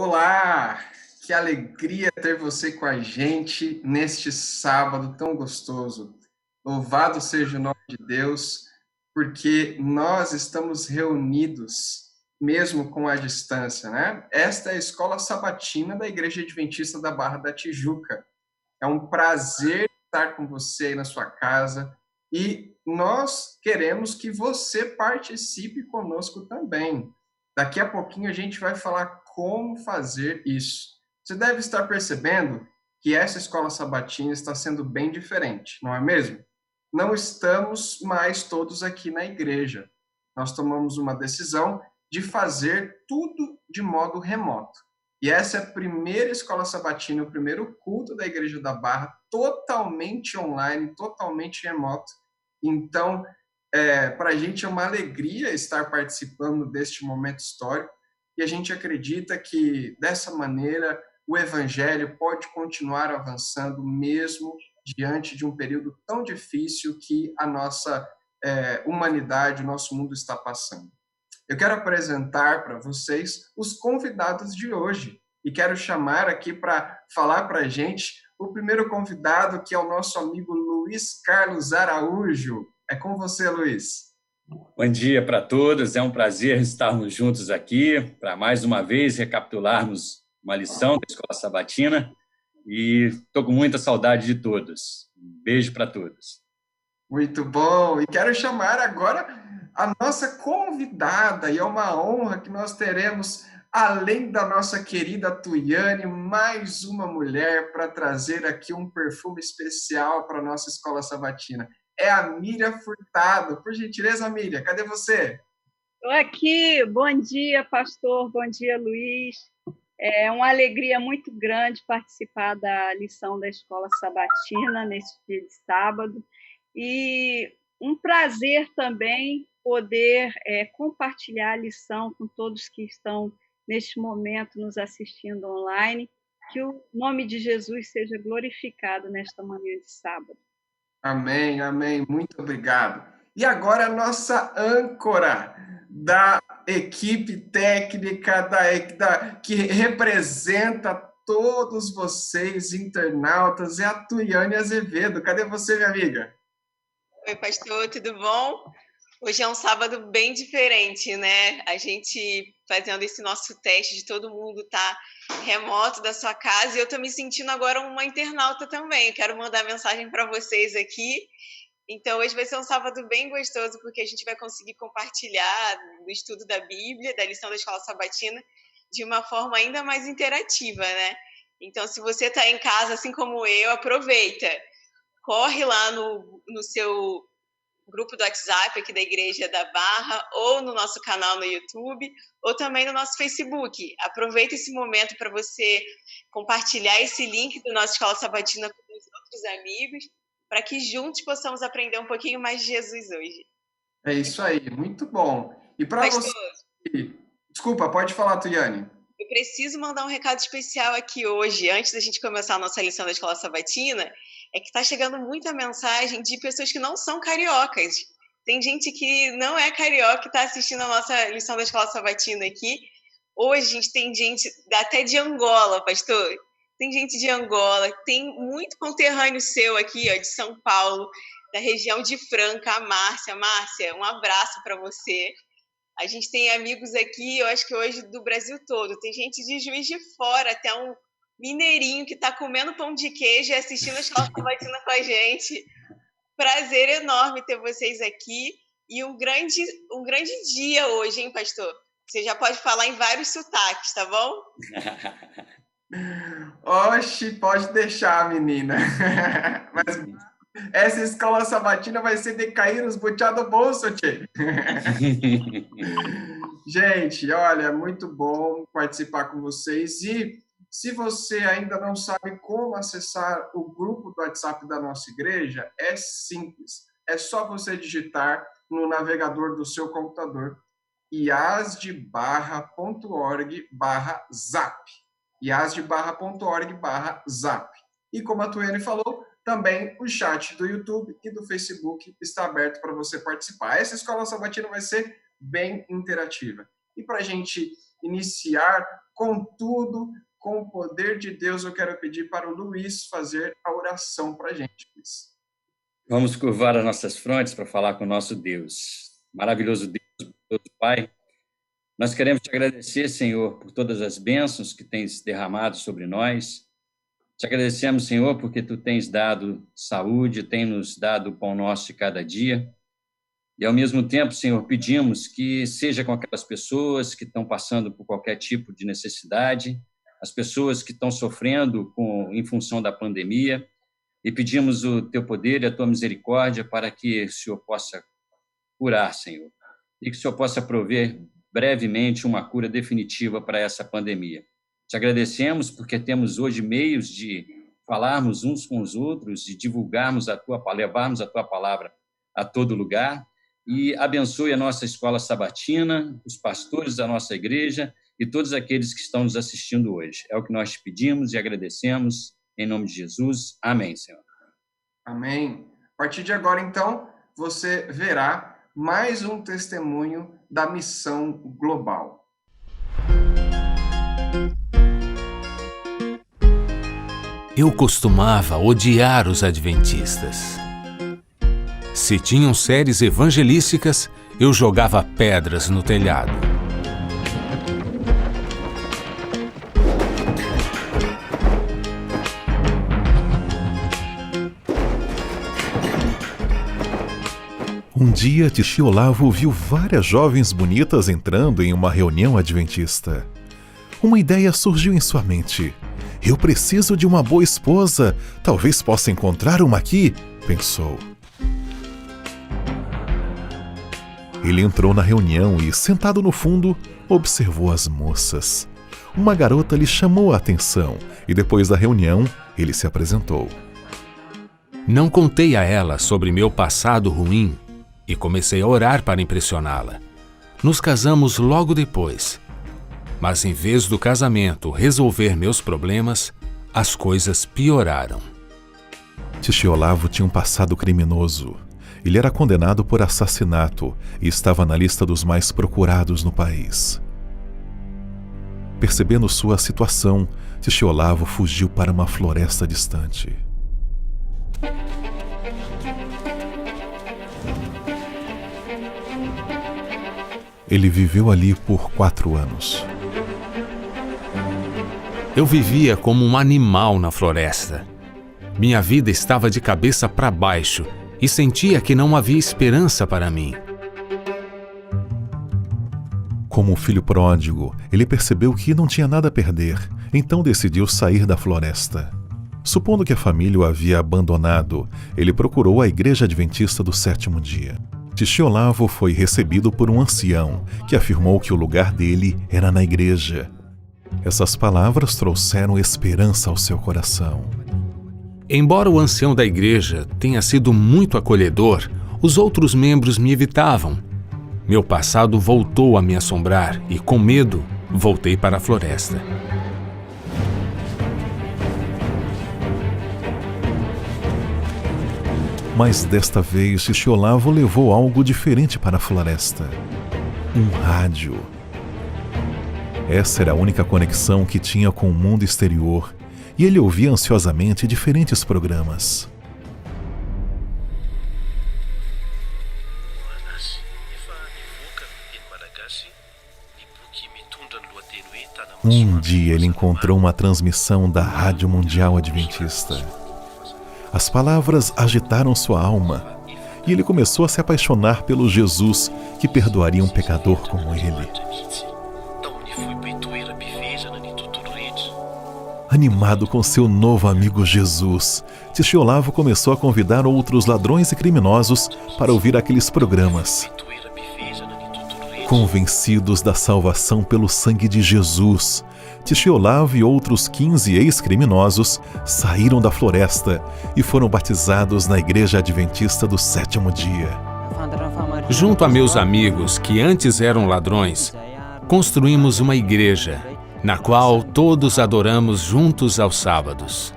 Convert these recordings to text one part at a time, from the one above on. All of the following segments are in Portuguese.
Olá, que alegria ter você com a gente neste sábado tão gostoso. Louvado seja o nome de Deus, porque nós estamos reunidos mesmo com a distância, né? Esta é a escola sabatina da Igreja Adventista da Barra da Tijuca. É um prazer estar com você aí na sua casa e nós queremos que você participe conosco também. Daqui a pouquinho a gente vai falar como fazer isso. Você deve estar percebendo que essa escola sabatina está sendo bem diferente, não é mesmo? Não estamos mais todos aqui na igreja. Nós tomamos uma decisão de fazer tudo de modo remoto. E essa é a primeira escola sabatina, o primeiro culto da Igreja da Barra, totalmente online, totalmente remoto. Então, para a gente é uma alegria estar participando deste momento histórico e a gente acredita que, dessa maneira, o Evangelho pode continuar avançando mesmo diante de um período tão difícil que a nossa humanidade, o nosso mundo está passando. Eu quero apresentar para vocês os convidados de hoje e quero chamar aqui para falar para a gente o primeiro convidado, que é o nosso amigo Luiz Carlos Araújo. É com você, Luiz. Bom dia para todos, é um prazer estarmos juntos aqui para mais uma vez recapitularmos uma lição da Escola Sabatina e estou com muita saudade de todos. Um beijo para todos. Muito bom! E quero chamar agora a nossa convidada, e é uma honra que nós teremos, além da nossa querida Tuiane, mais uma mulher para trazer aqui um perfume especial para a nossa Escola Sabatina. É a Miriam Furtado. Por gentileza, Miriam, cadê você? Estou aqui. Bom dia, pastor. Bom dia, Luiz. É uma alegria muito grande participar da lição da Escola Sabatina neste dia de sábado. E um prazer também poder compartilhar a lição com todos que estão, neste momento, nos assistindo online. Que o nome de Jesus seja glorificado nesta manhã de sábado. Amém, amém. Muito obrigado. E agora a nossa âncora da equipe técnica que representa todos vocês, internautas, é a Tuiane Azevedo. Cadê você, minha amiga? Oi, pastor, tudo bom? Hoje é um sábado bem diferente, né? A gente fazendo esse nosso teste de todo mundo estar remoto da sua casa, e eu estou me sentindo agora uma internauta também. Eu quero mandar mensagem para vocês aqui. Então, hoje vai ser um sábado bem gostoso, porque a gente vai conseguir compartilhar do estudo da Bíblia, da lição da Escola Sabatina, de uma forma ainda mais interativa, né? Então, se você está em casa, assim como eu, aproveita. Corre lá no seu grupo do WhatsApp aqui da Igreja da Barra, ou no nosso canal no YouTube, ou também no nosso Facebook. Aproveita esse momento para você compartilhar esse link do nosso Escola Sabatina com os outros amigos, para que juntos possamos aprender um pouquinho mais de Jesus hoje. É isso aí, muito bom. E para você... Desculpa, pode falar, Tuiane. Eu preciso mandar um recado especial aqui hoje, antes da gente começar a nossa lição da Escola Sabatina, é que está chegando muita mensagem de pessoas que não são cariocas. Tem gente que não é carioca que está assistindo a nossa lição da Escola Sabatina aqui. Hoje a gente tem gente até de Angola, pastor. Tem gente de Angola, tem muito conterrâneo seu aqui, ó, de São Paulo, da região de Franca, a Márcia. Márcia, um abraço para você. A gente tem amigos aqui, eu acho que hoje do Brasil todo. Tem gente de Juiz de Fora, até um mineirinho que está comendo pão de queijo e assistindo a Escola Sabatina com a gente. Prazer enorme ter vocês aqui. E um grande dia hoje, hein, pastor? Você já pode falar em vários sotaques, tá bom? Oxe, pode deixar, menina. Mas essa escola sabatina vai ser de cair os butiá do bolso, tchê. Gente, olha, muito bom participar com vocês. E se você ainda não sabe como acessar o grupo do WhatsApp da nossa igreja, é simples. É só você digitar no navegador do seu computador iasdebarra.org/zap. iasdebarra.org/zap. E como a Tuene falou, também o chat do YouTube e do Facebook está aberto para você participar. Essa escola sabatina vai ser bem interativa. E para a gente iniciar Contudo, com o poder de Deus, eu quero pedir para o Luiz fazer a oração para a gente, Luiz. Vamos curvar as nossas frontes para falar com o nosso Deus. Maravilhoso Deus, bondoso Pai. Nós queremos te agradecer, Senhor, por todas as bênçãos que tens derramado sobre nós. Te agradecemos, Senhor, porque tu tens dado saúde, tens nos dado o pão nosso de cada dia. E, ao mesmo tempo, Senhor, pedimos que seja com aquelas pessoas que estão passando por qualquer tipo de necessidade, as pessoas que estão sofrendo em função da pandemia, e pedimos o teu poder e a tua misericórdia para que o Senhor possa curar, Senhor, e que o Senhor possa prover brevemente uma cura definitiva para essa pandemia. Te agradecemos porque temos hoje meios de falarmos uns com os outros, de divulgarmos levarmos a tua palavra a todo lugar, e abençoe a nossa escola sabatina, os pastores da nossa igreja e todos aqueles que estão nos assistindo hoje. É o que nós te pedimos e agradecemos, em nome de Jesus. Amém, Senhor. Amém. A partir de agora, então, você verá mais um testemunho da missão global. Eu costumava odiar os adventistas. Se tinham séries evangelísticas, eu jogava pedras no telhado. Um dia, tio Olavo viu várias jovens bonitas entrando em uma reunião adventista. Uma ideia surgiu em sua mente. Eu preciso de uma boa esposa. Talvez possa encontrar uma aqui, pensou. Ele entrou na reunião e, sentado no fundo, observou as moças. Uma garota lhe chamou a atenção e, depois da reunião, ele se apresentou. Não contei a ela sobre meu passado ruim e comecei a orar para impressioná-la. Nos casamos logo depois. Mas em vez do casamento resolver meus problemas, as coisas pioraram. Tio Olavo tinha um passado criminoso. Ele era condenado por assassinato e estava na lista dos mais procurados no país. Percebendo sua situação, tio Olavo fugiu para uma floresta distante. Ele viveu ali por 4 anos. Eu vivia como um animal na floresta. Minha vida estava de cabeça para baixo e sentia que não havia esperança para mim. Como um filho pródigo, ele percebeu que não tinha nada a perder, então decidiu sair da floresta. Supondo que a família o havia abandonado, ele procurou a Igreja Adventista do Sétimo Dia. Tio Olavo foi recebido por um ancião, que afirmou que o lugar dele era na igreja. Essas palavras trouxeram esperança ao seu coração. Embora o ancião da igreja tenha sido muito acolhedor, os outros membros me evitavam. Meu passado voltou a me assombrar e, com medo, voltei para a floresta. Mas desta vez, tio Olavo levou algo diferente para a floresta. Um rádio. Essa era a única conexão que tinha com o mundo exterior, e ele ouvia ansiosamente diferentes programas. Um dia ele encontrou uma transmissão da Rádio Mundial Adventista. As palavras agitaram sua alma e ele começou a se apaixonar pelo Jesus que perdoaria um pecador como ele. Animado com seu novo amigo Jesus, tio Olavo começou a convidar outros ladrões e criminosos para ouvir aqueles programas. Convencidos da salvação pelo sangue de Jesus, tio Olavo e outros 15 ex-criminosos saíram da floresta e foram batizados na Igreja Adventista do Sétimo Dia. Junto a meus amigos, que antes eram ladrões, construímos uma igreja, na qual todos adoramos juntos aos sábados.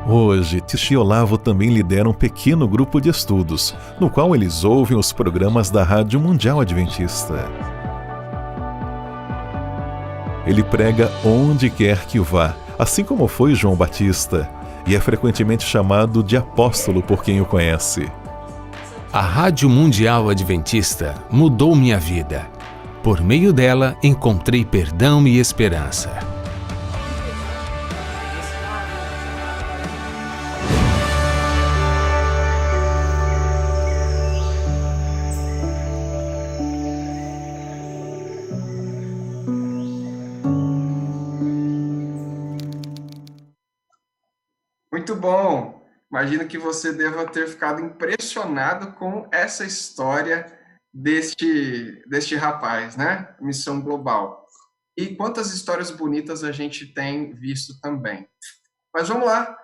Hoje, Titi e Olavo também lideram um pequeno grupo de estudos, no qual eles ouvem os programas da Rádio Mundial Adventista. Ele prega onde quer que vá, assim como foi João Batista, e é frequentemente chamado de apóstolo por quem o conhece. A Rádio Mundial Adventista mudou minha vida. Por meio dela, encontrei perdão e esperança. Muito bom! Imagino que você deva ter ficado impressionado com essa história deste rapaz, né? Missão Global. E quantas histórias bonitas a gente tem visto também. Mas vamos lá,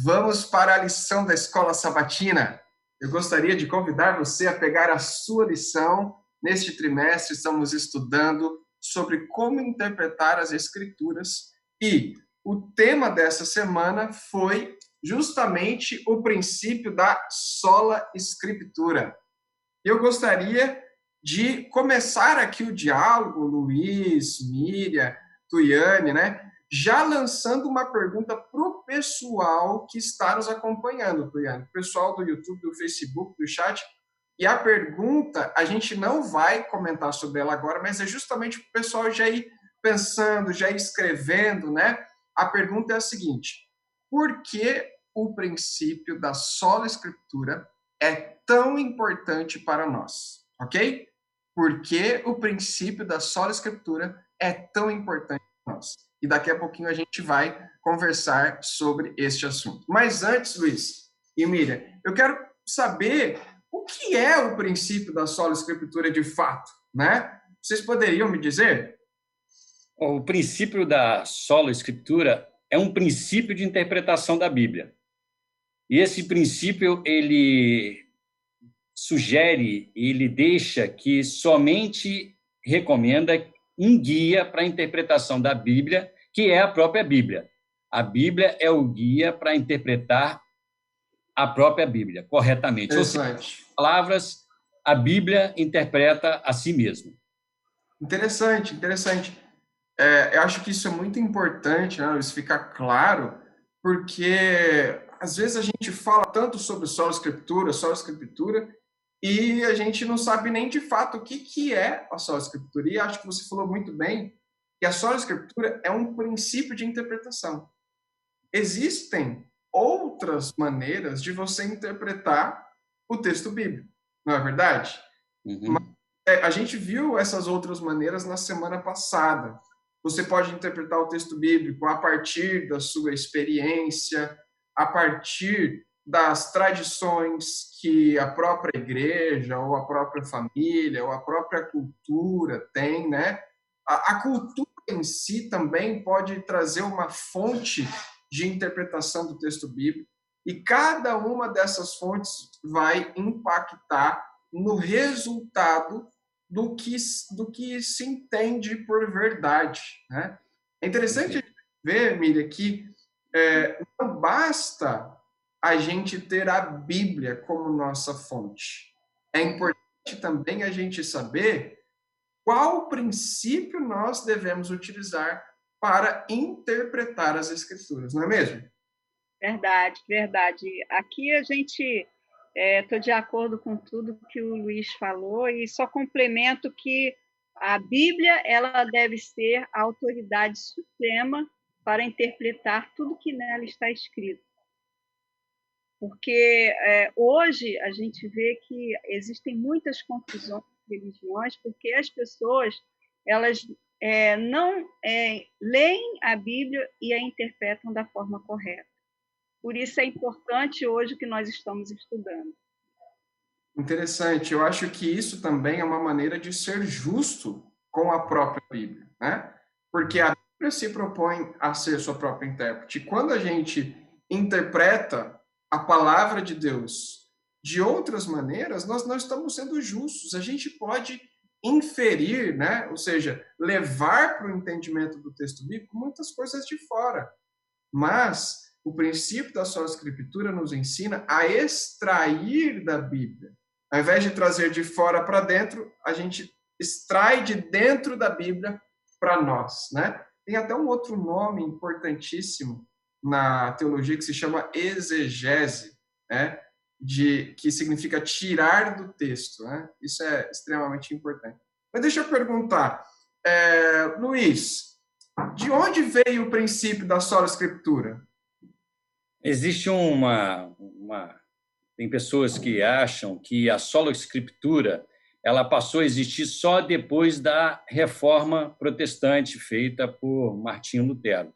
vamos para a lição da Escola Sabatina. Eu gostaria de convidar você a pegar a sua lição. Neste trimestre estamos estudando sobre como interpretar as Escrituras e o tema dessa semana foi justamente o princípio da sola scriptura. Eu gostaria de começar aqui o diálogo, Luiz, Miriam, Tuiane, né? Já lançando uma pergunta para o pessoal que está nos acompanhando, Tuiane, o pessoal do YouTube, do Facebook, do chat. E a pergunta, a gente não vai comentar sobre ela agora, mas é justamente para o pessoal já ir pensando, já ir escrevendo, né? A pergunta é a seguinte: por que o princípio da sola escritura é tão importante para nós? Ok? Por que o princípio da sola escritura é tão importante para nós? E daqui a pouquinho a gente vai conversar sobre este assunto. Mas antes, Luiz e Miriam, eu quero saber o que é o princípio da sola escritura de fato, né? Vocês poderiam me dizer? O princípio da sola escritura é um princípio de interpretação da Bíblia. E esse princípio, ele sugere, ele deixa que somente recomenda um guia para a interpretação da Bíblia, que é a própria Bíblia. A Bíblia é o guia para interpretar a própria Bíblia corretamente. Ou seja, palavras, a Bíblia interpreta a si mesma. Interessante, interessante. Eu acho que isso é muito importante, né, isso ficar claro, porque às vezes a gente fala tanto sobre sola escritura, e a gente não sabe nem de fato o que é a sola escritura. E acho que você falou muito bem que a sola escritura é um princípio de interpretação. Existem outras maneiras de você interpretar o texto bíblico, não é verdade? Uhum. Mas, a gente viu essas outras maneiras na semana passada. Você pode interpretar o texto bíblico a partir da sua experiência, a partir das tradições que a própria igreja, ou a própria família, ou a própria cultura tem, né? A cultura em si também pode trazer uma fonte de interpretação do texto bíblico, e cada uma dessas fontes vai impactar no resultado do que se entende por verdade, né? É interessante ver, Miriam, que não basta a gente ter a Bíblia como nossa fonte. É importante também a gente saber qual princípio nós devemos utilizar para interpretar as Escrituras, não é mesmo? Verdade, verdade. Aqui a gente... Estou de acordo com tudo que o Luiz falou e só complemento que a Bíblia ela deve ser a autoridade suprema para interpretar tudo que nela está escrito. Porque hoje a gente vê que existem muitas confusões de religiões, porque as pessoas elas não leem a Bíblia e a interpretam da forma correta. Por isso é importante hoje o que nós estamos estudando. Interessante. Eu acho que isso também é uma maneira de ser justo com a própria Bíblia, né? Porque a Bíblia se propõe a ser sua própria intérprete. Quando a gente interpreta a palavra de Deus de outras maneiras, nós não estamos sendo justos. A gente pode inferir, né? Ou seja, levar para o entendimento do texto bíblico muitas coisas de fora. Mas o princípio da sola escritura nos ensina a extrair da Bíblia. Ao invés de trazer de fora para dentro, a gente extrai de dentro da Bíblia para nós, né? Tem até um outro nome importantíssimo na teologia que se chama exegese, né? Que significa tirar do texto, né? Isso é extremamente importante. Mas deixa eu perguntar, Luiz, de onde veio o princípio da sola escritura? Existe tem pessoas que acham que a sola escritura ela passou a existir só depois da reforma protestante feita por Martinho Lutero.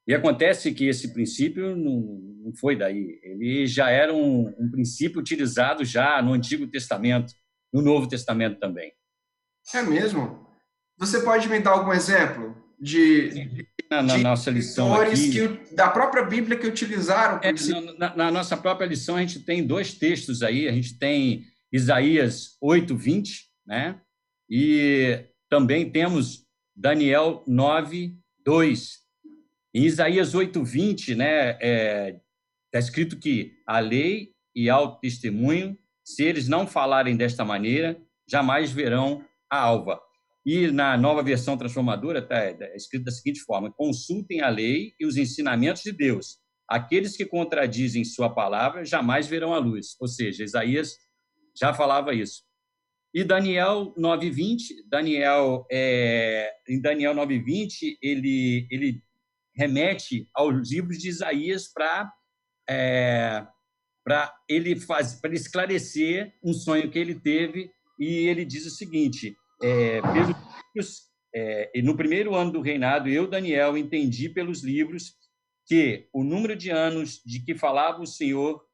E acontece que esse princípio não foi daí. Ele já era um princípio utilizado já no Antigo Testamento, no Novo Testamento também. É mesmo? Você pode me dar algum exemplo na nossa lição aqui, da própria Bíblia que utilizaram? Na nossa própria lição, a gente tem 2 textos aí. A gente tem Isaías 8:20, né? E também temos Daniel 9:2. Em Isaías 8:20, né, está escrito que a lei e ao testemunho, se eles não falarem desta maneira, jamais verão a alva. E na nova versão transformadora está escrito da seguinte forma: consultem a lei e os ensinamentos de Deus. Aqueles que contradizem sua palavra jamais verão a luz. Ou seja, Isaías já falava isso. E Daniel 9:20, em Daniel 9:20, ele remete aos livros de Isaías para ele esclarecer um sonho que ele teve, e ele diz o seguinte: pelos livros, no primeiro ano do reinado, eu, Daniel, entendi pelos livros que o número de anos de que falava o Senhor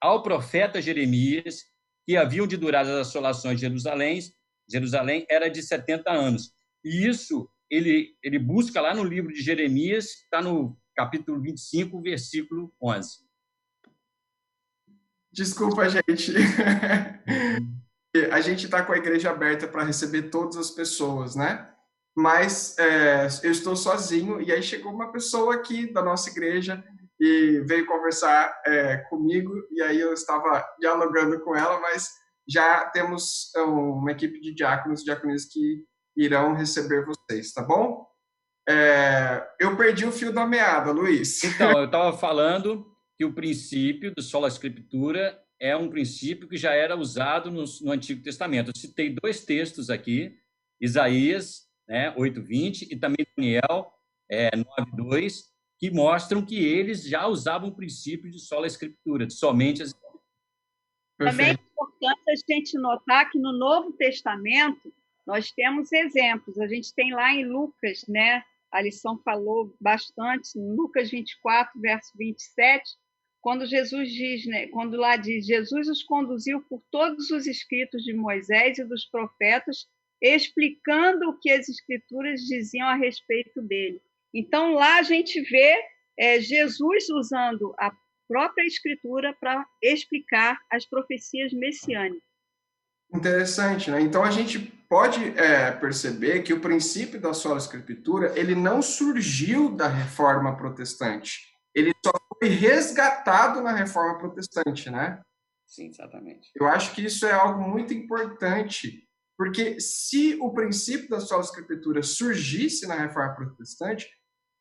ao profeta Jeremias, que haviam de durar as assolações de Jerusalém, era de 70 anos. E isso ele busca lá no livro de Jeremias, está no capítulo 25, versículo 11. Desculpa, gente. A gente está com a igreja aberta para receber todas as pessoas, né? Mas eu estou sozinho, e aí chegou uma pessoa aqui da nossa igreja e veio conversar comigo, e aí eu estava dialogando com ela, mas já temos uma equipe de diáconos e diaconisas que irão receber vocês, tá bom? Eu perdi o fio da meada, Luiz. Então, eu estava falando que o princípio do sola escritura é um princípio que já era usado no Antigo Testamento. Eu citei 2 textos aqui, Isaías, né, 8:20, e também Daniel 9:2, que mostram que eles já usavam o princípio de sola escritura, de somente as... Também é importante a gente notar que no Novo Testamento nós temos exemplos. A gente tem lá em Lucas, né? A lição falou bastante, em Lucas 24, verso 27, quando Jesus diz, né? Quando lá diz: Jesus os conduziu por todos os escritos de Moisés e dos profetas, explicando o que as escrituras diziam a respeito dele. Então, lá a gente vê Jesus usando a própria escritura para explicar as profecias messiânicas. Interessante, né? Então, a gente pode perceber que o princípio da sola escritura, ele não surgiu da reforma protestante. Ele só foi resgatado na reforma protestante, né? Sim, exatamente. Eu acho que isso é algo muito importante, porque se o princípio da sola escritura surgisse na reforma protestante,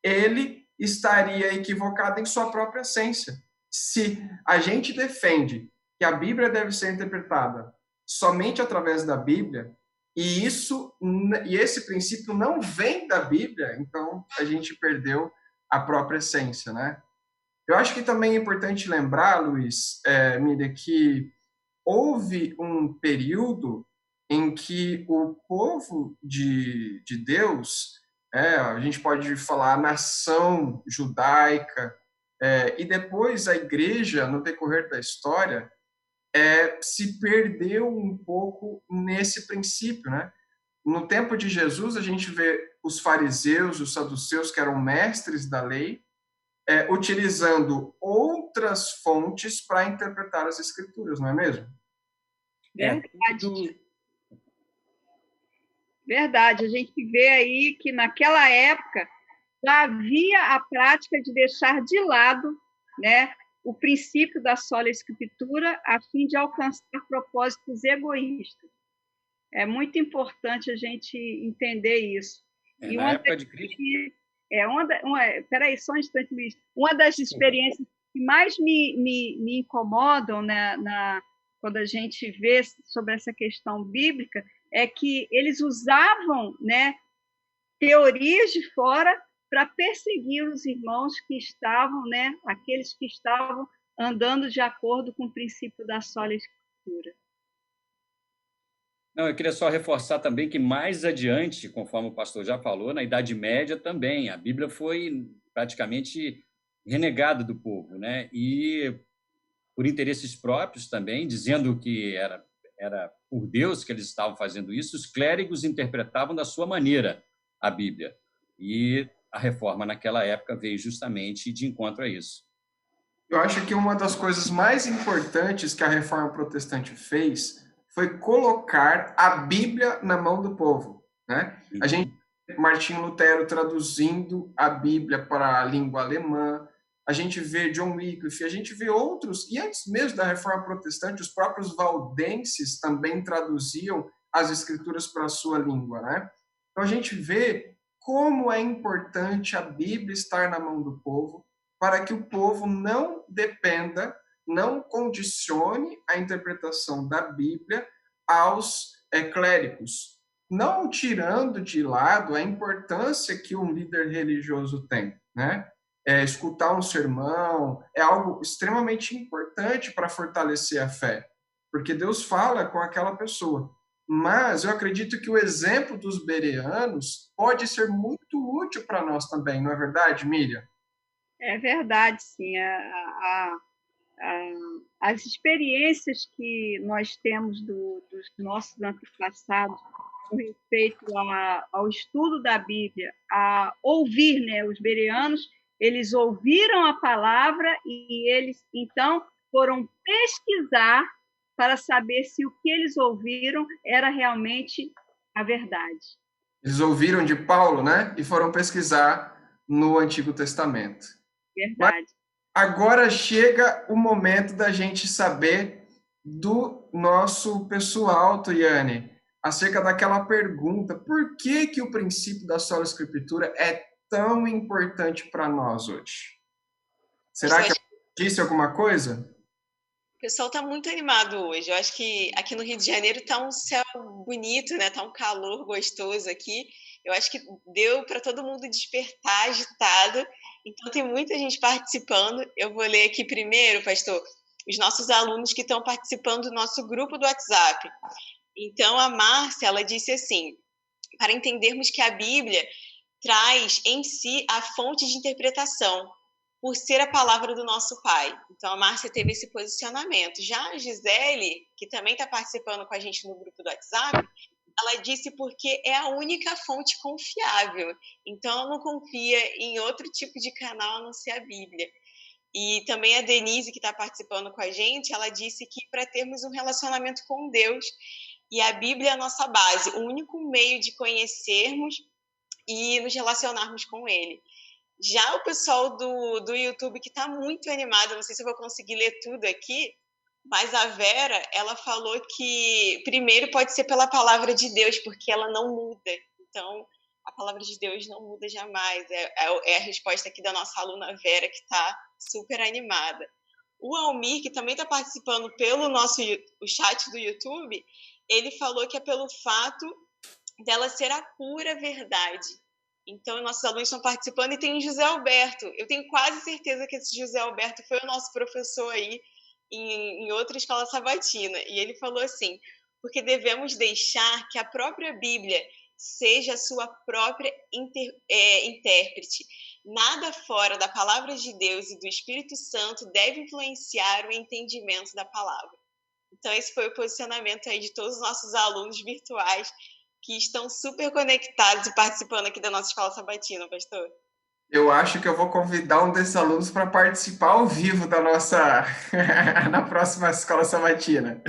ele estaria equivocado em sua própria essência. Se a gente defende que a Bíblia deve ser interpretada somente através da Bíblia, e esse princípio não vem da Bíblia, então a gente perdeu a própria essência, né? Eu acho que também é importante lembrar, Luiz, Miriam, que houve um período em que o povo de Deus, a gente pode falar a nação judaica, e depois a igreja, no decorrer da história, se perdeu um pouco nesse princípio, né? No tempo de Jesus, a gente vê os fariseus, os saduceus, que eram mestres da lei, utilizando outras fontes para interpretar as escrituras, não é mesmo? Verdade. Verdade. A gente vê aí que naquela época já havia a prática de deixar de lado né, o princípio da sola escritura a fim de alcançar propósitos egoístas. É muito importante a gente entender isso. Na época de Cristo. Peraí, só um instante, Luiz. Uma das experiências que mais me incomodam, né, quando a gente vê sobre essa questão bíblica é que eles usavam, né, teorias de fora para perseguir os irmãos que estavam, né, aqueles que estavam andando de acordo com o princípio da sola escritura. Não, eu queria só reforçar também que mais adiante, conforme o pastor já falou, na Idade Média também, a Bíblia foi praticamente renegada do povo, né? E por interesses próprios também, dizendo que era por Deus que eles estavam fazendo isso, os clérigos interpretavam da sua maneira a Bíblia. E a reforma naquela época veio justamente de encontro a isso. Eu acho que uma das coisas mais importantes que a reforma protestante fez foi colocar a Bíblia na mão do povo, né? A gente Martinho Lutero traduzindo a Bíblia para a língua alemã, a gente vê John Wycliffe, a gente vê outros, e antes mesmo da Reforma Protestante, os próprios valdenses também traduziam as escrituras para a sua língua, né? Então a gente vê como é importante a Bíblia estar na mão do povo, para que o povo não dependa, não condicione a interpretação da Bíblia aos clérigos, não tirando de lado a importância que um líder religioso tem, né? Escutar um sermão é algo extremamente importante para fortalecer a fé, porque Deus fala com aquela pessoa. Mas eu acredito que o exemplo dos bereanos pode ser muito útil para nós também, não é verdade, Miriam? É verdade, sim. As experiências que nós temos dos nossos antepassados com respeito ao estudo da Bíblia, a ouvir, né, os bereanos, eles ouviram a palavra e eles, então, foram pesquisar para saber se o que eles ouviram era realmente a verdade. Eles ouviram de Paulo, né? E foram pesquisar no Antigo Testamento. Verdade. Mas agora chega o momento da gente saber do nosso pessoal, Tuiane, acerca daquela pergunta: por que o princípio da sola escritura é tão importante para nós hoje? Será que eu disse alguma coisa? O pessoal está muito animado hoje. Eu acho que aqui no Rio de Janeiro está um céu bonito, né? Tá um calor gostoso aqui. Eu acho que deu para todo mundo despertar agitado. Então tem muita gente participando. Eu vou ler aqui primeiro, pastor, os nossos alunos que estão participando do nosso grupo do WhatsApp. Então a Márcia, ela disse assim: para entendermos que a Bíblia traz em si a fonte de interpretação, por ser a palavra do nosso Pai. Então, a Márcia teve esse posicionamento. Já a Gisele, que também está participando com a gente no grupo do WhatsApp, ela disse porque é a única fonte confiável. Então, ela não confia em outro tipo de canal a não ser a Bíblia. E também a Denise, que está participando com a gente, ela disse que para termos um relacionamento com Deus, e a Bíblia é a nossa base, o único meio de conhecermos e nos relacionarmos com Ele. Já o pessoal do YouTube, que está muito animado, não sei se eu vou conseguir ler tudo aqui, mas a Vera, ela falou que primeiro pode ser pela palavra de Deus, porque ela não muda. Então, a palavra de Deus não muda jamais. É a resposta aqui da nossa aluna Vera, que está super animada. O Almir, que também está participando pelo o chat do YouTube, ele falou que é pelo fato dela ser a pura verdade. Então, nossos alunos estão participando e tem o José Alberto. Eu tenho quase certeza que esse José Alberto foi o nosso professor aí em outra escola sabatina. E ele falou assim: porque devemos deixar que a própria Bíblia seja a sua própria intérprete. Nada fora da palavra de Deus e do Espírito Santo deve influenciar o entendimento da palavra. Então, esse foi o posicionamento aí de todos os nossos alunos virtuais que estão super conectados e participando aqui da nossa escola sabatina, pastor. Eu acho que eu vou convidar um desses alunos para participar ao vivo da nossa na próxima escola sabatina.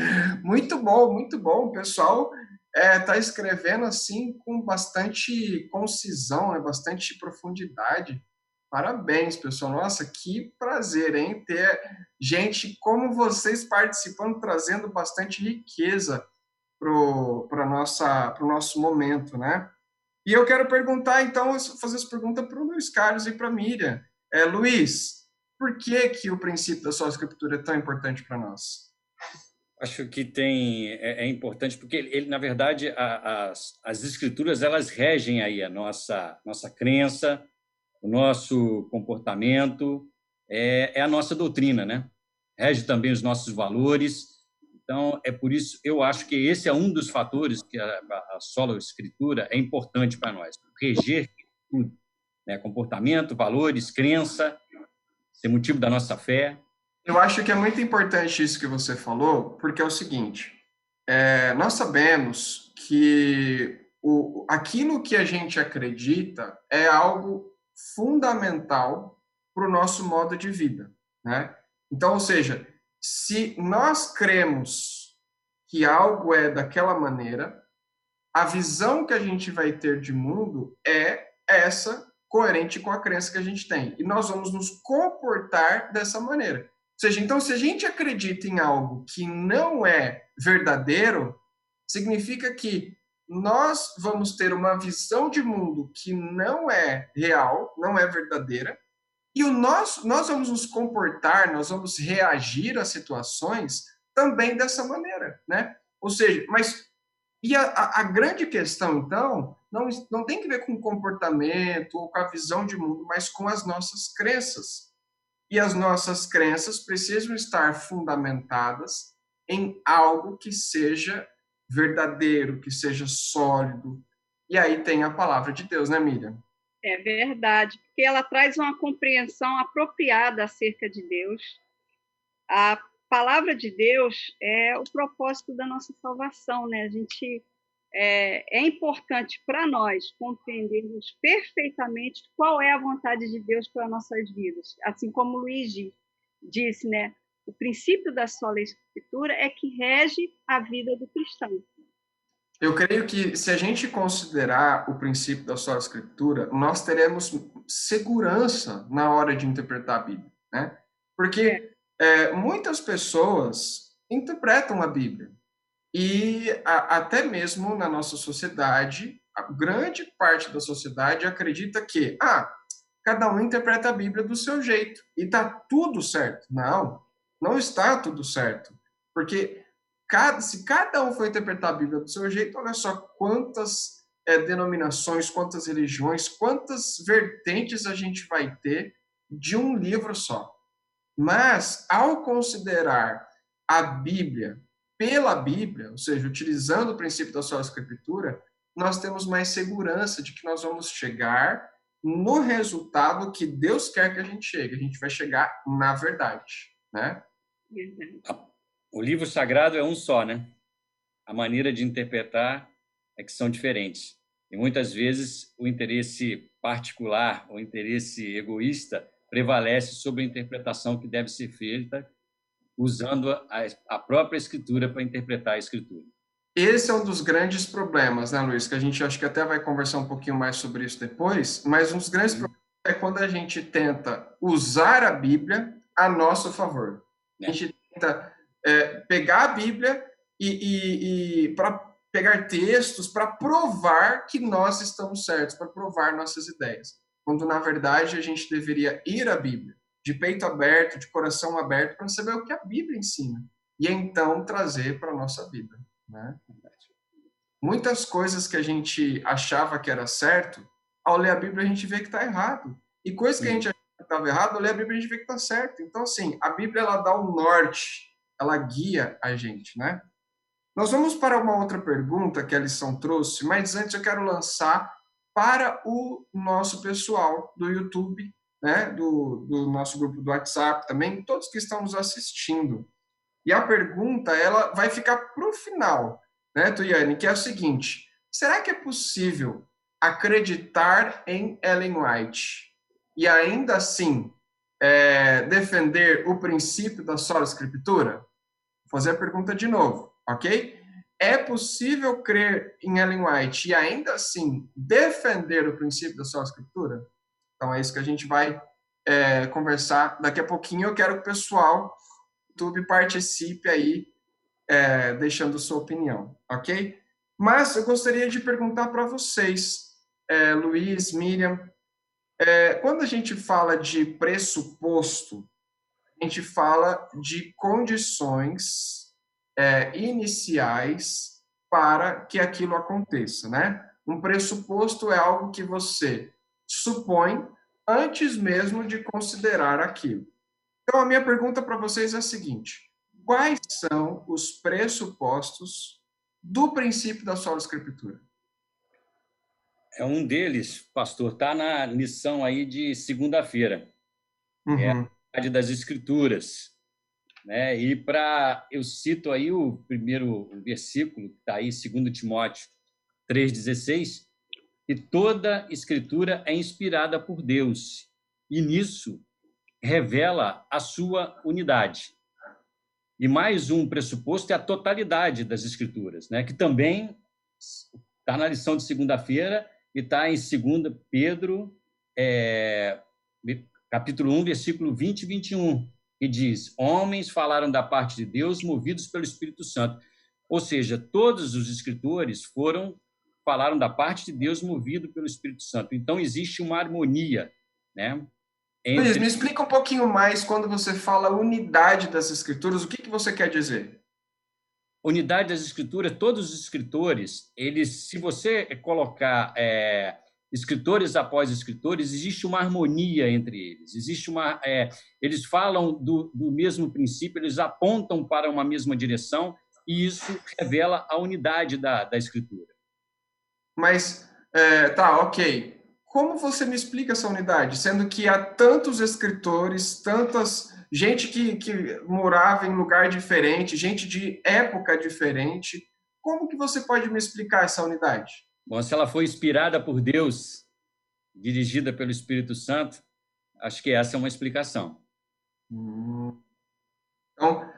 Muito bom, muito bom. O pessoal está escrevendo assim com bastante concisão, bastante profundidade. Parabéns, pessoal. Nossa, que prazer, hein? Ter gente como vocês participando, trazendo bastante riqueza para o nosso momento, né? E eu quero perguntar, então, fazer essa pergunta para o Luiz Carlos e para a Miriam. Luiz, por que o princípio da sola escritura é tão importante para nós? Acho que é importante porque ele, na verdade, as escrituras, elas regem aí a nossa crença, o nosso comportamento, é a nossa doutrina, né? Rege também os nossos valores. Então, é por isso, eu acho que esse é um dos fatores que a sola escritura é importante para nós. Reger tudo, né? Comportamento, valores, crença, ser motivo da nossa fé. Eu acho que é muito importante isso que você falou, porque é o seguinte, nós sabemos que aquilo que a gente acredita é algo fundamental para o nosso modo de vida, né? Então, ou seja, se nós cremos que algo é daquela maneira, a visão que a gente vai ter de mundo é essa, coerente com a crença que a gente tem. E nós vamos nos comportar dessa maneira. Ou seja, então, se a gente acredita em algo que não é verdadeiro, significa que nós vamos ter uma visão de mundo que não é real, não é verdadeira, e nós vamos nos comportar, nós vamos reagir às situações também dessa maneira, né? Ou seja, e a grande questão, então, não tem que ver com o comportamento ou com a visão de mundo, mas com as nossas crenças. E as nossas crenças precisam estar fundamentadas em algo que seja verdadeiro, que seja sólido. E aí tem a palavra de Deus, né, Miriam? É verdade, porque ela traz uma compreensão apropriada acerca de Deus. A palavra de Deus é o propósito da nossa salvação, né? A gente é importante para nós compreendermos perfeitamente qual é a vontade de Deus para nossas vidas. Assim como o Luiz disse, né? O princípio da sola escritura é que rege a vida do cristão. Eu creio que se a gente considerar o princípio da sola escritura, nós teremos segurança na hora de interpretar a Bíblia, né? Porque muitas pessoas interpretam a Bíblia. E até mesmo na nossa sociedade, a grande parte da sociedade acredita que cada um interpreta a Bíblia do seu jeito e está tudo certo. Não está tudo certo. Porque se cada um for interpretar a Bíblia do seu jeito, olha só quantas denominações, quantas religiões, quantas vertentes a gente vai ter de um livro só. Mas, ao considerar a Bíblia pela Bíblia, ou seja, utilizando o princípio da sola escritura, nós temos mais segurança de que nós vamos chegar no resultado que Deus quer que a gente chegue. A gente vai chegar na verdade, né? O livro sagrado é um só, né? A maneira de interpretar é que são diferentes. E muitas vezes o interesse particular, o interesse egoísta, prevalece sobre a interpretação que deve ser feita usando a própria escritura para interpretar a escritura. Esse é um dos grandes problemas, né, Luiz? Que a gente acho que até vai conversar um pouquinho mais sobre isso depois, mas um dos grandes problemas é quando a gente tenta usar a Bíblia a nosso favor. A gente tenta pegar a Bíblia e para pegar textos para provar que nós estamos certos, para provar nossas ideias. Quando, na verdade, a gente deveria ir à Bíblia, de peito aberto, de coração aberto, para saber o que a Bíblia ensina. E então trazer para a nossa vida. Né? Muitas coisas que a gente achava que era certo, ao ler a Bíblia a gente vê que está errado. E coisas que a gente achava que estava errado, ao ler a Bíblia a gente vê que está certo. Então, assim, a Bíblia ela dá o norte, ela guia a gente, né? Nós vamos para uma outra pergunta que a lição trouxe, mas antes eu quero lançar para o nosso pessoal do YouTube, né, do nosso grupo do WhatsApp também, todos que estão nos assistindo. E a pergunta, ela vai ficar para o final, né, Tuiane, que é o seguinte: será que é possível acreditar em Ellen White e ainda assim defender o princípio da sola escritura? Vou fazer a pergunta de novo, ok? É possível crer em Ellen White e ainda assim defender o princípio da sola escritura? Então, é isso que a gente vai conversar daqui a pouquinho. Eu quero que o pessoal do YouTube participe aí, deixando sua opinião, ok? Mas eu gostaria de perguntar para vocês, Luiz, Miriam, quando a gente fala de pressuposto, a gente fala de condições iniciais para que aquilo aconteça, né? Um pressuposto é algo que você supõe antes mesmo de considerar aquilo. Então, a minha pergunta para vocês é a seguinte: quais são os pressupostos do princípio da sola escritura? Um deles, pastor, está na lição aí de segunda-feira. Uhum. É a verdade das Escrituras. Né? E eu cito aí o primeiro versículo, que está aí, 2 Timóteo 3,16, que toda Escritura é inspirada por Deus, e nisso revela a sua unidade. E mais um pressuposto é a totalidade das Escrituras, né? Que também está na lição de segunda-feira e está em 2 Pedro, capítulo 1, versículo 20 e 21, que diz: homens falaram da parte de Deus movidos pelo Espírito Santo. Ou seja, todos os escritores falaram da parte de Deus movido pelo Espírito Santo. Então, existe uma harmonia, né? Luiz, me explica um pouquinho mais quando você fala unidade das escrituras, o que você quer dizer? Unidade das escrituras, todos os escritores, se você colocar escritores após escritores, existe uma harmonia entre eles, eles falam do mesmo princípio, eles apontam para uma mesma direção, e isso revela a unidade da escritura. Mas, ok. Como você me explica essa unidade? Sendo que há tantos escritores, gente que morava em lugar diferente, gente de época diferente. Como que você pode me explicar essa unidade? Bom, se ela foi inspirada por Deus, dirigida pelo Espírito Santo, acho que essa é uma explicação. Então,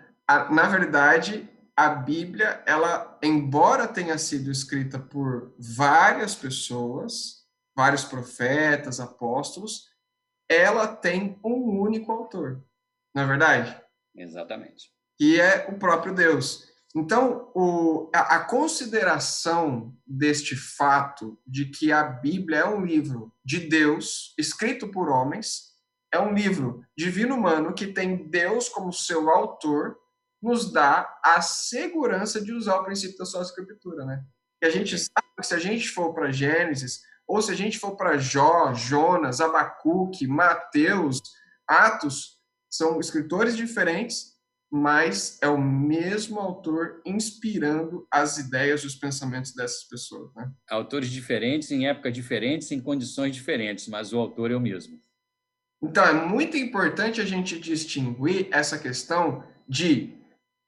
na verdade, a Bíblia, ela, embora tenha sido escrita por várias pessoas, vários profetas, apóstolos, ela tem um único autor, não é verdade? Exatamente. Que é o próprio Deus. Então, a consideração deste fato de que a Bíblia é um livro de Deus, escrito por homens, é um livro divino humano que tem Deus como seu autor, nos dá a segurança de usar o princípio da sola escritura, né? E a gente sabe que se a gente for para Gênesis, ou se a gente for para Jó, Jonas, Abacuque, Mateus, Atos, são escritores diferentes, mas é o mesmo autor inspirando as ideias e os pensamentos dessas pessoas, né? Autores diferentes, em épocas diferentes, em condições diferentes, mas o autor é o mesmo. Então, é muito importante a gente distinguir essa questão de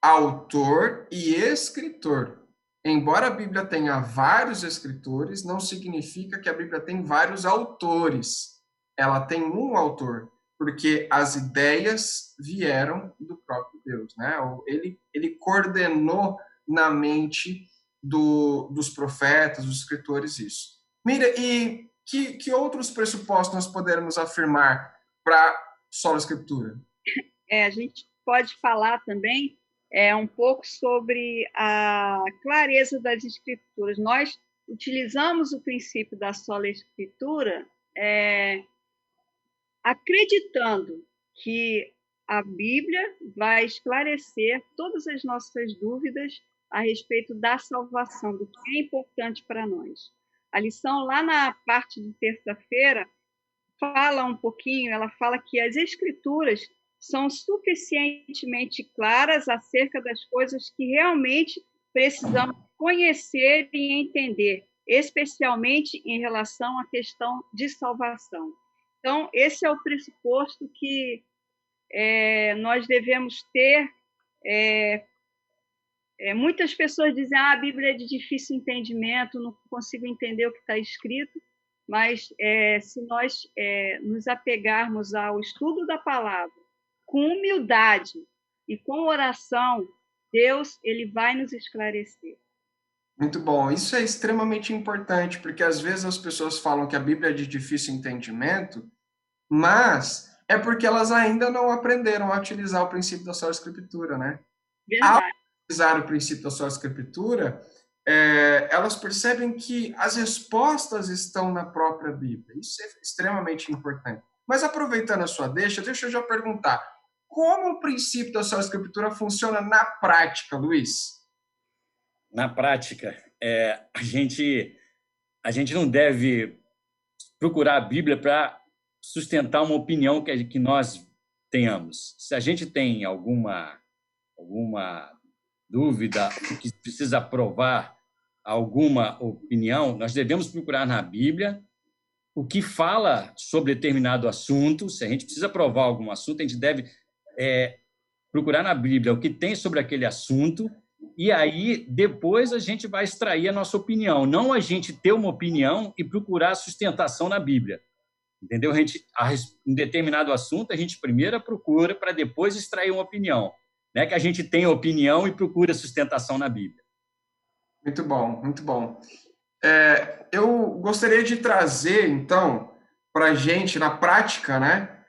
autor e escritor. Embora a Bíblia tenha vários escritores, não significa que a Bíblia tem vários autores. Ela tem um autor, porque as ideias vieram do próprio Deus, né? Ele coordenou na mente dos profetas, dos escritores, isso. Mira, e que outros pressupostos nós poderemos afirmar para sola escritura? A gente pode falar também um pouco sobre a clareza das escrituras. Nós utilizamos o princípio da sola escritura acreditando que a Bíblia vai esclarecer todas as nossas dúvidas a respeito da salvação, do que é importante para nós. A lição lá na parte de terça-feira fala um pouquinho, ela fala que as escrituras são suficientemente claras acerca das coisas que realmente precisamos conhecer e entender, especialmente em relação à questão de salvação. Então, esse é o pressuposto que nós devemos ter. Muitas pessoas dizem a Bíblia é de difícil entendimento, não consigo entender o que está escrito, mas se nós nos apegarmos ao estudo da palavra, com humildade e com oração, Deus ele vai nos esclarecer. Muito bom. Isso é extremamente importante, porque às vezes as pessoas falam que a Bíblia é de difícil entendimento mas é porque elas ainda não aprenderam a utilizar o princípio da sola escritura, né? Ao Verdade. utilizar o princípio da sola escritura, elas percebem que as respostas estão na própria Bíblia. Isso é extremamente importante. Mas aproveitando a sua deixa eu já perguntar, como o princípio da sola escritura funciona na prática, Luiz? Na prática, a gente não deve procurar a Bíblia para sustentar uma opinião que nós tenhamos. Se a gente tem alguma dúvida, que precisa provar alguma opinião, nós devemos procurar na Bíblia o que fala sobre determinado assunto. Se a gente precisa provar algum assunto, a gente deve procurar na Bíblia o que tem sobre aquele assunto, e aí depois a gente vai extrair a nossa opinião, não a gente ter uma opinião e procurar sustentação na Bíblia. Entendeu? Em determinado assunto, a gente primeiro procura para depois extrair uma opinião. Não é que a gente tem opinião e procura sustentação na Bíblia. Muito bom, muito bom. Eu gostaria de trazer, então, para a gente, na prática, né,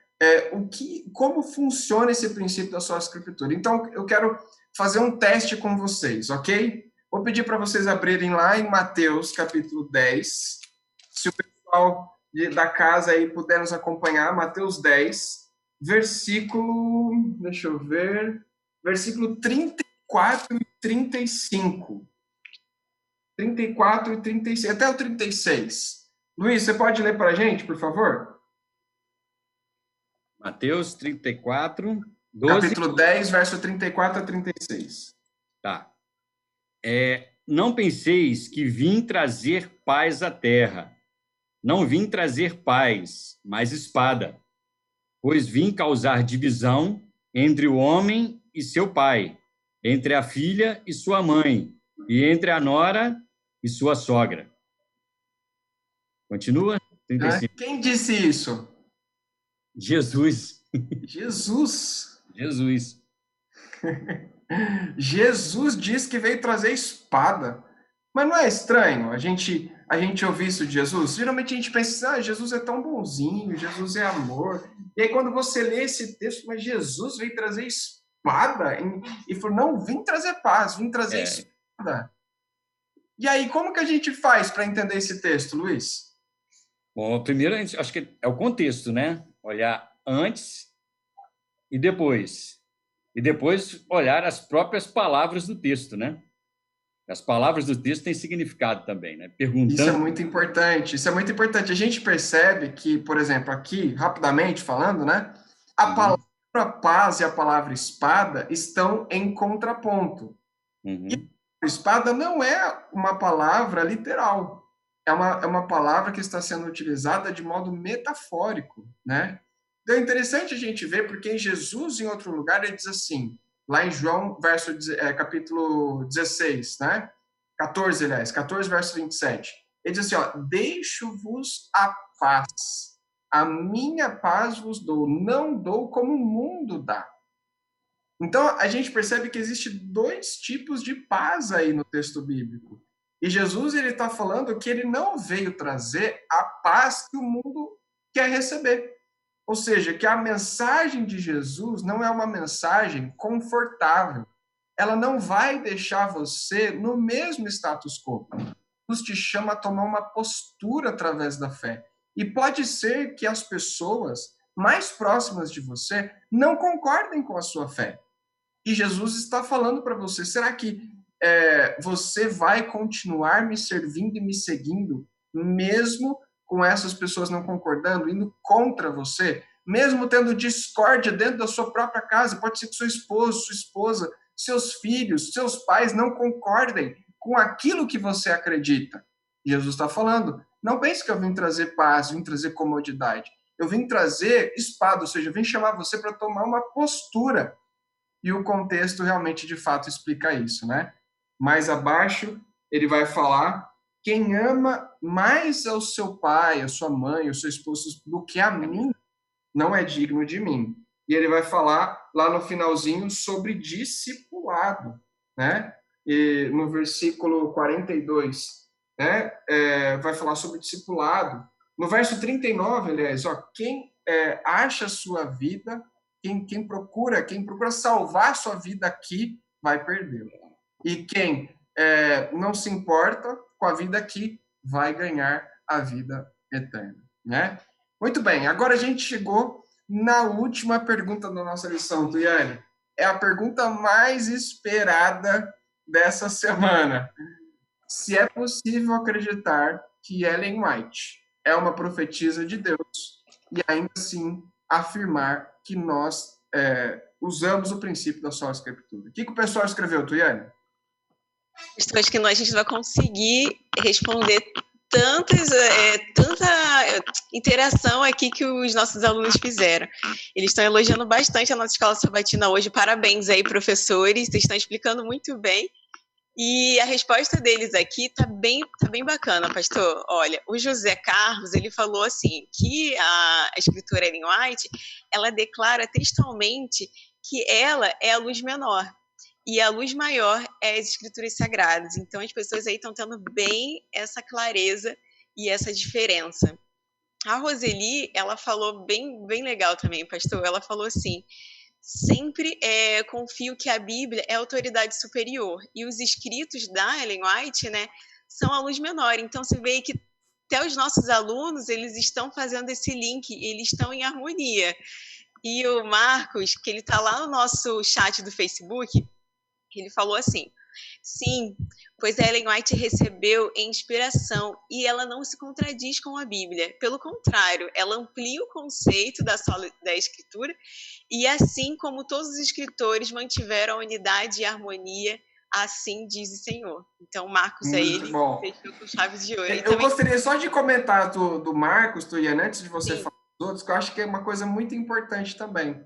como funciona esse princípio da sola escritura. Então, eu quero fazer um teste com vocês, ok? Vou pedir para vocês abrirem lá em Mateus, capítulo 10. Se o pessoal da casa aí puder nos acompanhar, Mateus 10, versículo, deixa eu ver, versículo 34 e 35. 34 e 36, até o 36. Luiz, você pode ler para a gente, por favor? Mateus 34, 12... Capítulo 10, verso 34 a 36. Tá. Não penseis que vim trazer paz à terra. Não vim trazer paz, mas espada. Pois vim causar divisão entre o homem e seu pai, entre a filha e sua mãe, e entre a nora e sua sogra. Continua? 35. Quem disse isso? Jesus. Jesus. Jesus. Jesus diz que veio trazer espada. Mas não é estranho a gente ouvir isso de Jesus? Geralmente a gente pensa, Jesus é tão bonzinho, Jesus é amor. E aí quando você lê esse texto, mas Jesus veio trazer espada? E falou, não, vim trazer paz, vim trazer espada. E aí, como que a gente faz para entender esse texto, Luiz? Bom, primeiro, acho que é o contexto, né? Olhar antes e depois. E depois olhar as próprias palavras do texto, né? As palavras do texto têm significado também, né? Perguntando... Isso é muito importante, isso é muito importante. A gente percebe que, por exemplo, aqui, rapidamente falando, né? A palavra paz e a palavra espada estão em contraponto. E espada não é uma palavra literal, é uma palavra que está sendo utilizada de modo metafórico, né? Então é interessante a gente ver, porque Jesus, em outro lugar, ele diz assim, lá em João, capítulo 16, né? 14, aliás, 14, verso 27. Ele diz assim, ó, deixo-vos a paz, a minha paz vos dou, não dou como o mundo dá. Então, a gente percebe que existe dois tipos de paz aí no texto bíblico. E Jesus, ele está falando que ele não veio trazer a paz que o mundo quer receber. Ou seja, que a mensagem de Jesus não é uma mensagem confortável. Ela não vai deixar você no mesmo status quo. Jesus te chama a tomar uma postura através da fé. E pode ser que as pessoas mais próximas de você não concordem com a sua fé. E Jesus está falando para você, será que você vai continuar me servindo e me seguindo, mesmo com essas pessoas não concordando, indo contra você, mesmo tendo discórdia dentro da sua própria casa? Pode ser que seu esposo, sua esposa, seus filhos, seus pais não concordem com aquilo que você acredita. Jesus está falando, não pense que eu vim trazer paz, vim trazer comodidade. Eu vim trazer espada, ou seja, eu vim chamar você para tomar uma postura. E o contexto realmente, de fato, explica isso, né? Mais abaixo, ele vai falar, quem ama mais ao seu pai, a sua mãe, o seu esposo, do que a mim, não é digno de mim. E ele vai falar, lá no finalzinho, sobre discipulado, né? E no versículo 42, né? Vai falar sobre discipulado. No verso 39, aliás, ó, quem acha a sua vida, quem procura salvar sua vida aqui, vai perdê-la. E quem não se importa com a vida aqui, vai ganhar a vida eterna, né? Muito bem, agora a gente chegou na última pergunta da nossa lição, Tuiane. É a pergunta mais esperada dessa semana. Se é possível acreditar que Ellen White é uma profetisa de Deus e ainda assim afirmar que nós usamos o princípio da sola escritura. O que o pessoal escreveu, Tuiane? Acho que a gente vai conseguir responder tanta interação aqui que os nossos alunos fizeram. Eles estão elogiando bastante a nossa escola sabatina hoje. Parabéns aí, professores, vocês estão explicando muito bem. E a resposta deles aqui tá bem bacana, pastor. Olha, o José Carlos, ele falou assim, que a escritora Ellen White, ela declara textualmente que ela é a luz menor e a luz maior é as escrituras sagradas. Então, as pessoas aí estão tendo bem essa clareza e essa diferença. A Roseli, ela falou bem legal também, pastor. Ela falou assim, sempre confio que a Bíblia é a autoridade superior. E os escritos da Ellen White, né, são a luz menor. Então, você vê que até os nossos alunos, eles estão fazendo esse link, eles estão em harmonia. E o Marcos, que ele está lá no nosso chat do Facebook, ele falou assim, sim, pois a Ellen White recebeu inspiração e ela não se contradiz com a Bíblia. Pelo contrário, ela amplia o conceito da escritura e assim como todos os escritores mantiveram a unidade e a harmonia, assim diz o Senhor. Então, Marcos aí, ele fechou com chaves de ouro. Eu gostaria só de comentar do Marcos, Tuiane, antes de você falar dos outros, que eu acho que é uma coisa muito importante também.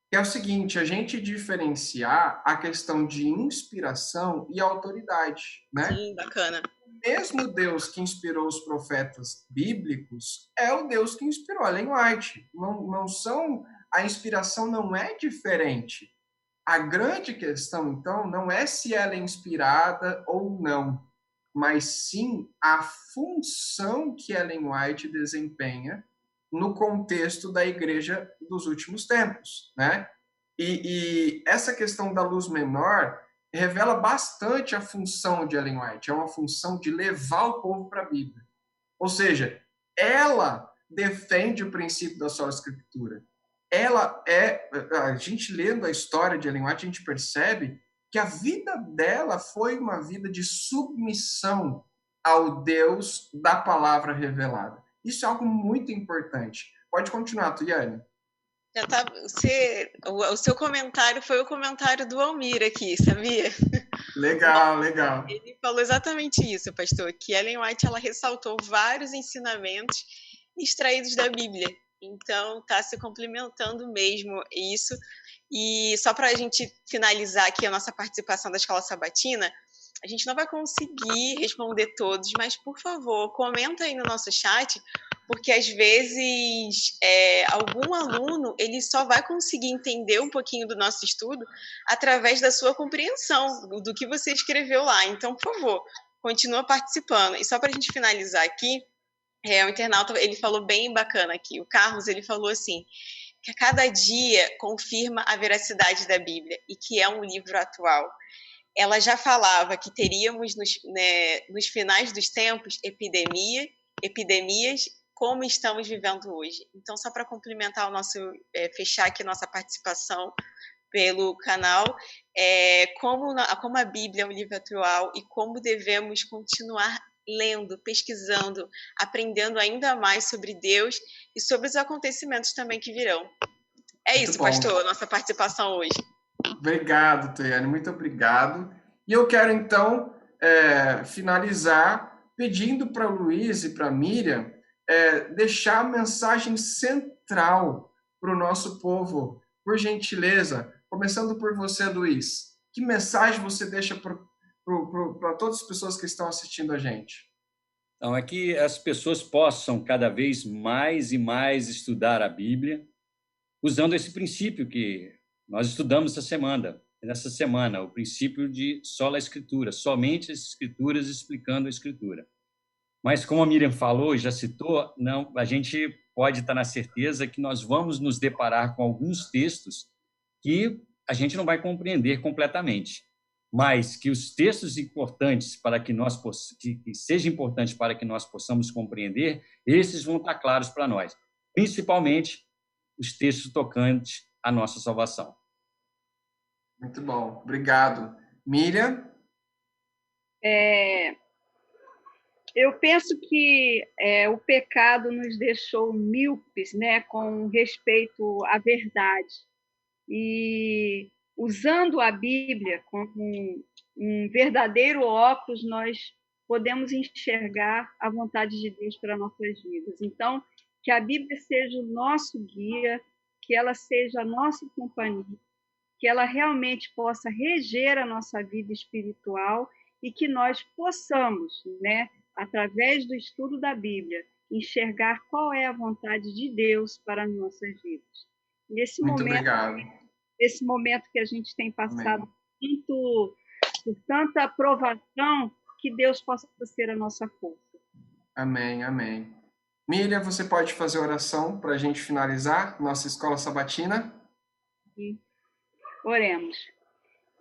Que é o seguinte, a gente diferenciar a questão de inspiração e autoridade, né? Sim, bacana. Mesmo Deus que inspirou os profetas bíblicos é o Deus que inspirou Ellen White. A inspiração não é diferente. A grande questão, então, não é se ela é inspirada ou não, mas sim a função que Ellen White desempenha no contexto da igreja dos últimos tempos, né? E essa questão da luz menor revela bastante a função de Ellen White, é uma função de levar o povo para a Bíblia. Ou seja, ela defende o princípio da sola escritura. A gente lendo a história de Ellen White, a gente percebe que a vida dela foi uma vida de submissão ao Deus da palavra revelada. Isso é algo muito importante. Pode continuar, Tuiane. O seu comentário foi o comentário do Almir aqui, sabia? Legal. Ele falou exatamente isso, pastor, que Ellen White ela ressaltou vários ensinamentos extraídos da Bíblia. Então, está se complementando mesmo isso. E só para a gente finalizar aqui a nossa participação da Escola Sabatina, a gente não vai conseguir responder todos, mas, por favor, comenta aí no nosso chat, porque, às vezes, algum aluno ele só vai conseguir entender um pouquinho do nosso estudo através da sua compreensão do que você escreveu lá. Então, por favor, continua participando. E só para a gente finalizar aqui, o internauta ele falou bem bacana aqui. O Carlos ele falou assim, que a cada dia confirma a veracidade da Bíblia e que é um livro atual. Ela já falava que teríamos nos finais dos tempos epidemias, como estamos vivendo hoje. Então, só para complementar fechar aqui nossa participação pelo canal, como a Bíblia é um livro atual e como devemos continuar lendo, pesquisando, aprendendo ainda mais sobre Deus e sobre os acontecimentos também que virão. É isso, pastor, nossa participação hoje. Obrigado, Tuiane, muito obrigado. E eu quero, então, finalizar pedindo para o Luiz e para a Miriam deixar a mensagem central para o nosso povo. Por gentileza, começando por você, Luiz, que mensagem você deixa para todas as pessoas que estão assistindo a gente? Então, é que as pessoas possam cada vez mais e mais estudar a Bíblia, usando esse princípio que nós estudamos nessa semana, o princípio de sola escritura, somente as escrituras explicando a escritura. Mas, como a Miriam falou e já citou, não, a gente pode estar na certeza que nós vamos nos deparar com alguns textos que a gente não vai compreender completamente, mas que os textos importantes para que nós que sejam importantes para que nós possamos compreender, esses vão estar claros para nós, principalmente os textos tocantes à nossa salvação. Muito bom, obrigado. Miriam? Eu penso que o pecado nos deixou míopes, né, com respeito à verdade. E usando a Bíblia como um verdadeiro óculos, nós podemos enxergar a vontade de Deus para nossas vidas. Então, que a Bíblia seja o nosso guia, que ela seja a nossa companhia, que ela realmente possa reger a nossa vida espiritual e que nós possamos, né, através do estudo da Bíblia, enxergar qual é a vontade de Deus para as nossas vidas. Muito obrigado. Nesse momento que a gente tem passado por tanta aprovação, que Deus possa ser a nossa força. Amém, amém. Miriam, você pode fazer oração para a gente finalizar nossa escola sabatina? Sim. Oremos.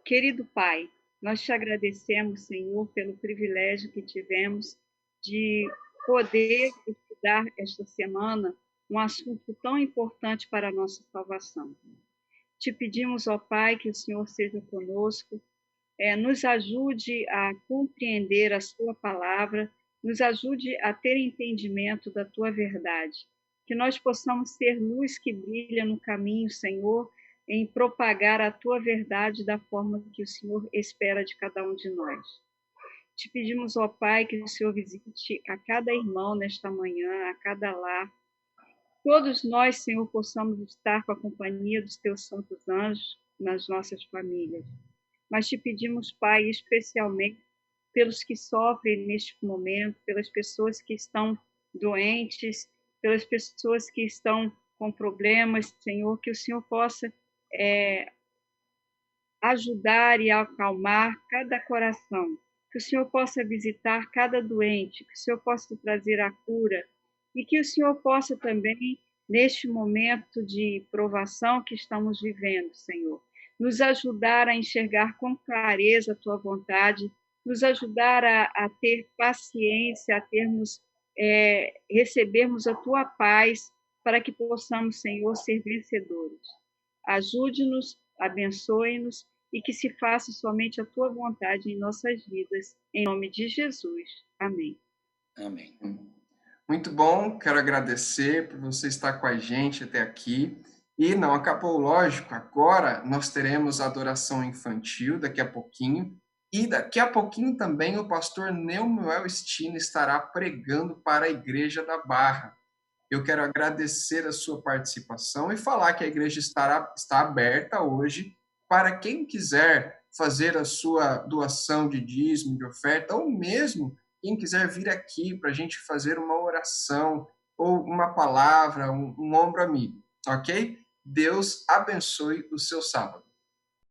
Querido Pai, nós te agradecemos, Senhor, pelo privilégio que tivemos de poder estudar esta semana um assunto tão importante para a nossa salvação. Te pedimos, ó Pai, que o Senhor seja conosco, nos ajude a compreender a sua palavra, nos ajude a ter entendimento da tua verdade, que nós possamos ser luz que brilha no caminho, Senhor, em propagar a tua verdade da forma que o Senhor espera de cada um de nós. Te pedimos, ó Pai, que o Senhor visite a cada irmão nesta manhã, a cada lar. Todos nós, Senhor, possamos estar com a companhia dos teus santos anjos nas nossas famílias. Mas te pedimos, Pai, especialmente pelos que sofrem neste momento, pelas pessoas que estão doentes, pelas pessoas que estão com problemas, Senhor, que o Senhor possa ajudar e acalmar cada coração, que o Senhor possa visitar cada doente, que o Senhor possa trazer a cura e que o Senhor possa também, neste momento de provação que estamos vivendo, Senhor, nos ajudar a enxergar com clareza a tua vontade, nos ajudar a ter paciência, a termos, recebermos a tua paz, para que possamos, Senhor, ser vencedores. Ajude-nos, abençoe-nos e que se faça somente a tua vontade em nossas vidas. Em nome de Jesus. Amém. Amém. Muito bom, quero agradecer por você estar com a gente até aqui. E não acabou, lógico, agora nós teremos a adoração infantil daqui a pouquinho. E daqui a pouquinho também o pastor Neumanuel Stina estará pregando para a Igreja da Barra. Eu quero agradecer a sua participação e falar que a igreja está aberta hoje para quem quiser fazer a sua doação de dízimo, de oferta, ou mesmo quem quiser vir aqui para a gente fazer uma oração ou uma palavra, um ombro amigo, ok? Deus abençoe o seu sábado.